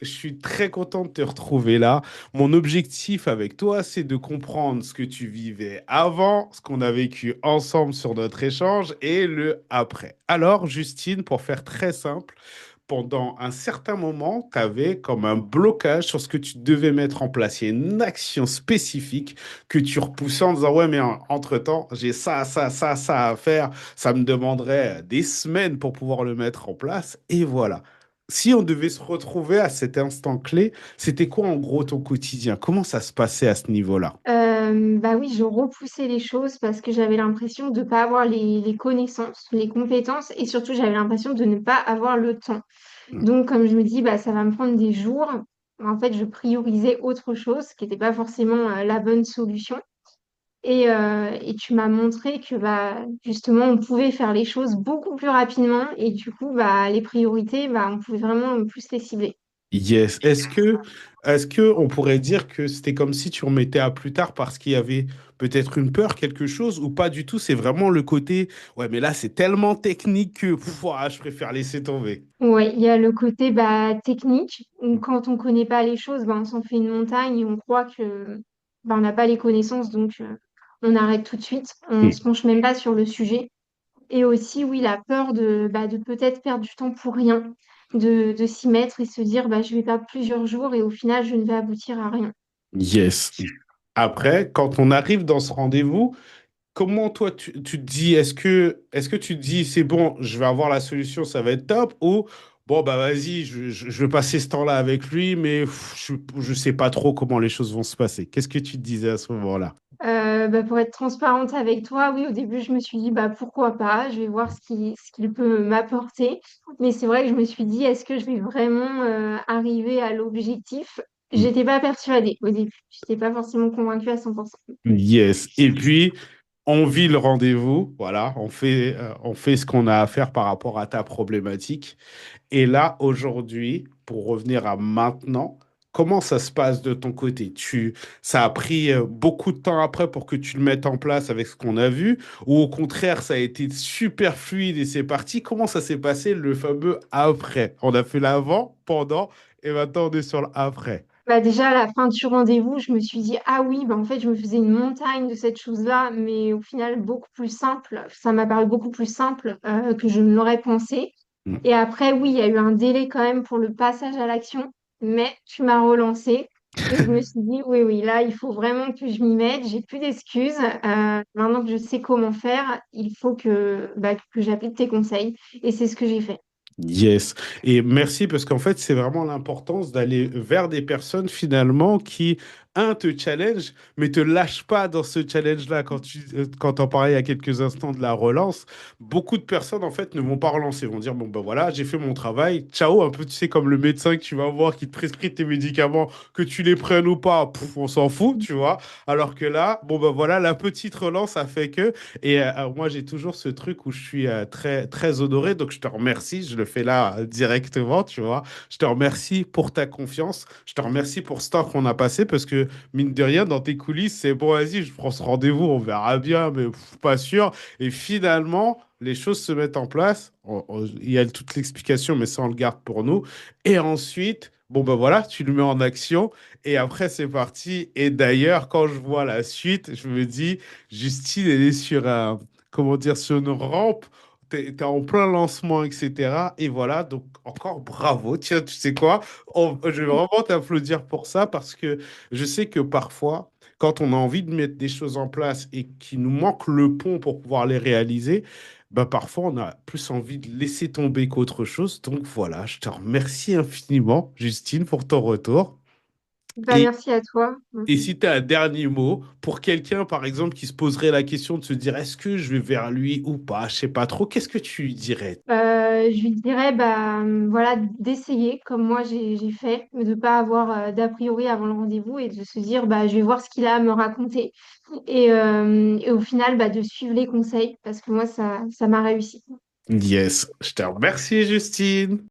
Je suis très content de te retrouver là. Mon objectif avec toi, c'est de comprendre ce que tu vivais avant, ce qu'on a vécu ensemble sur notre échange et le après. Alors, Justine, pour faire très simple, pendant un certain moment, tu avais comme un blocage sur ce que tu devais mettre en place. Il y a une action spécifique que tu repoussais en disant, ouais, mais entre-temps, j'ai ça à faire. Ça me demanderait des semaines pour pouvoir le mettre en place. Et voilà. Si on devait se retrouver à cet instant clé, c'était quoi en gros ton quotidien? Comment ça se passait à ce niveau-là? Bah oui, je repoussais les choses parce que j'avais l'impression de ne pas avoir les connaissances, les compétences et surtout j'avais l'impression de ne pas avoir le temps. Donc comme je me dis, bah, ça va me prendre des jours, en fait, je priorisais autre chose qui n'était pas forcément la bonne solution. Et tu m'as montré que bah, justement, on pouvait faire les choses beaucoup plus rapidement et du coup, bah, les priorités, bah, on pouvait vraiment plus les cibler. Yes. Est-ce que on pourrait dire que c'était comme si tu remettais à plus tard parce qu'il y avait peut-être une peur, quelque chose, ou pas du tout? C'est vraiment le côté, ouais, mais là, c'est tellement technique que ouah, je préfère laisser tomber. Ouais, il y a le côté bah, technique, où quand on connaît pas les choses, bah, on s'en fait une montagne et on croit que bah, on n'a pas les connaissances, donc on arrête tout de suite, on se Hmm. penche même pas sur le sujet. Et aussi, oui, la peur de peut-être perdre du temps pour rien, de s'y mettre et se dire bah, je vais perdre plusieurs jours et au final, je ne vais aboutir à rien. Yes. Après, quand on arrive dans ce rendez-vous, comment toi tu te dis, est-ce que tu te dis c'est bon, je vais avoir la solution, ça va être top, ou bon bah vas-y, je vais passer ce temps-là avec lui, mais je sais pas trop comment les choses vont se passer. Qu'est-ce que tu te disais à ce moment-là? Bah, pour être transparente avec toi, oui, au début, je me suis dit, bah, pourquoi pas, je vais voir ce qu'il peut m'apporter. Mais c'est vrai que je me suis dit, est-ce que je vais vraiment arriver à l'objectif? J'étais pas persuadée au début. J'étais pas forcément convaincue à 100%. Yes. Et puis, on vit le rendez-vous, voilà, on fait ce qu'on a à faire par rapport à ta problématique. Et là, aujourd'hui, pour revenir à maintenant, comment ça se passe de ton côté? Ça a pris beaucoup de temps après pour que tu le mettes en place avec ce qu'on a vu, ou au contraire, ça a été super fluide et c'est parti. Comment ça s'est passé le fameux après? On a fait l'avant, pendant, et maintenant on est sur l'après. Bah, déjà, à la fin du rendez-vous, je me suis dit, ah oui, bah, en fait, je me faisais une montagne de cette chose-là, mais au final, beaucoup plus simple. Ça m'a paru beaucoup plus simple que je ne l'aurais pensé. Et après, oui, il y a eu un délai quand même pour le passage à l'action, mais tu m'as relancé. Et je me suis dit, oui, oui, là, il faut vraiment que je m'y mette. J'ai plus d'excuses. Maintenant que je sais comment faire, il faut que j'applique tes conseils. Et c'est ce que j'ai fait. Yes. Et merci parce qu'en fait, c'est vraiment l'importance d'aller vers des personnes finalement qui, un, te challenge, mais te lâchent pas dans ce challenge-là. Quand on parlait il y a quelques instants de la relance, beaucoup de personnes en fait ne vont pas relancer, vont dire, bon ben voilà, j'ai fait mon travail, ciao, un peu, tu sais, comme le médecin que tu vas voir qui te prescrit tes médicaments, que tu les prennes ou pas, pouf, on s'en fout, tu vois. Alors que là, bon ben voilà, la petite relance a fait que, et moi, j'ai toujours ce truc où je suis très, très honoré. Donc, je te remercie. Je le fais là directement, tu vois. Je te remercie pour ta confiance. Je te remercie pour ce temps qu'on a passé parce que, mine de rien, dans tes coulisses, c'est bon, vas-y, je prends ce rendez-vous, on verra bien, mais pas sûr. Et finalement, les choses se mettent en place. Il y a toute l'explication, mais ça, on le garde pour nous. Et ensuite, bon, ben voilà, tu le mets en action. Et après, c'est parti. Et d'ailleurs, quand je vois la suite, je me dis, Justine, elle est sur comment dire, sur une rampe. T'es en plein lancement, etc. Et voilà, donc encore bravo. Tiens, tu sais quoi? Je vais vraiment t'applaudir pour ça parce que je sais que parfois, quand on a envie de mettre des choses en place et qu'il nous manque le pont pour pouvoir les réaliser, bah parfois on a plus envie de laisser tomber qu'autre chose. Donc voilà, je te remercie infiniment, Justine, pour ton retour. Bah, Et merci à toi. et si tu as un dernier mot pour quelqu'un, par exemple, qui se poserait la question de se dire est-ce que je vais vers lui ou pas, je sais pas trop, qu'est-ce que tu lui dirais? Je lui dirais bah, voilà, d'essayer comme moi j'ai fait, mais de ne pas avoir d'a priori avant le rendez-vous et de se dire bah, je vais voir ce qu'il a à me raconter. Et au final, bah, de suivre les conseils parce que moi, ça m'a réussi. Yes, je te remercie, Justine.